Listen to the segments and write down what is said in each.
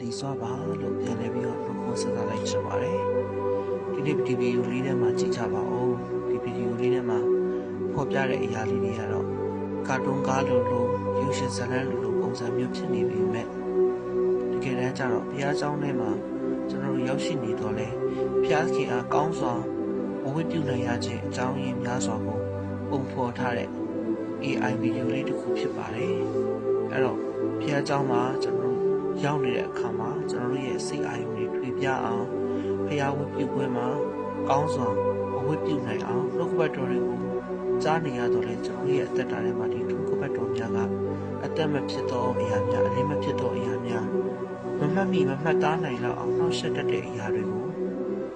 ဒီစွာပါလို့ပြန်လဲပြီးတော့နှုတ်ခွန်းဆက်သလိုက်ချင်ပါတယ်ဒီနေ့ဒီဗီဒီယိုလေးထဲမှာကြည့်ကြပါဦးဒီဗီဒီယိုလေးထဲမှာဖော်ပြတဲ့အရာလေးတွေကတော့ကာတွန်းကားလိုရုပ်ရှင်ဇာတ်လမ်းလိုပုံစံမျိုးဖြစ်နေပေမဲ့တကယ်တမ်းကျတော့ဘုရားကျောင်းထဲမှာကျွန်တော်တို့ရောက်ရှိနေတော့လဲဘုရားခင်အားကောင်းစွာဝတ်ပြုနိုင်ရခြင်းအကြောင်းရင်းများစွာကိုပုံဖော်ထားတဲ့ AI ဗီဒီယိုလေးတစ်ခုဖြစ်ပါတယ်အဲ့တော့ဘုရားကျောင်းမှာကျွန်တော်တို့ရောက်နေတဲ့အခါမှာကျွန်တော်တို့ရဲ့စိတ်အာရုံတွေထွေပြအောင်ဘုရားဝတ်ပြုပွဲမှာကောင်းစွာဝတ်ပြုနိုင်အောင်နှုတ်ကပတ်တော်တွေကိုကြားနေရတော့လဲကျွန်တော်ရဲ့အသက်တာထဲမှာဒီနှုတ်ကပတ်တော်များကအသက်မဖြစ်သောအရာများအလင်းမဖြစ်သောအရာများမမှတ်မိမမှတ်သားနိုင်တော့အောင်နှောက်ယှက်တတ်တဲ့အရာတွေကို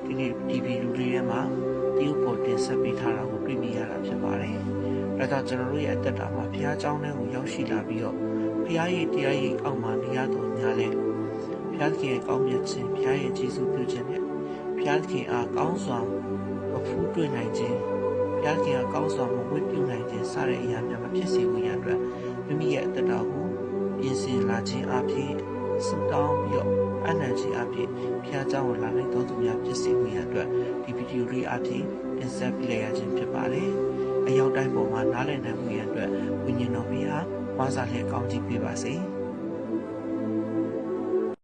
ဒီနေ့ဒီဗီဒီယိုလေးထဲမှာတရုပ်ပေါ်တင်ဆက်ပေးထားတာကိုတွေ့မြင်ရတာဖြစ်ပါတယ်။ဒါကြောင့်ကျွန်တော်တို့ရဲ့အသက်တာမှာဘုရားကျောင်းထဲကိုရောက်ရှိလာပြီးတော့ဘုရားရဲ့တရားရဲ့အောက်မှာနေရတော့ညာလဲဘုရားခင်ရဲ့ကောင်းမြတ်ခြင်းဘုရားရဲ့ကျေးဇူးပြုခြင်းနဲ့ဘုရားခင်အားကောင်းစွာအဖူးတွေ့နိုင်ခြင်းဘုရားခင်အားကောင်းစွာမဝတ်ပြုနိုင်ခြင်းစတဲ့အရာများမဖြစ်စေဘူးရအတွက်မိမိရဲ့အသက်တာကိုပြင်ဆင်လာခြင်းအပြင်စတောင်းပြီးတော့အနန္တကြီးအပြင်ဘုရားကျောင်းကိုလာနိုင်တော်သူများဖြစ်စေဖို့ရအတွက်ဒီဗီဒီယိုလေးအပြင်တင်ဆက်ပြလိုက်ရခြင်းဖြစ်ပါတယ်။အရောက်တိုင်းပေါ်မှာနားလည်နိုင်မှုရအတွက်ဝိညာဉ်တော်ဘုရားဝါစာလျက်ကောင်းချီးပေးပါစေ။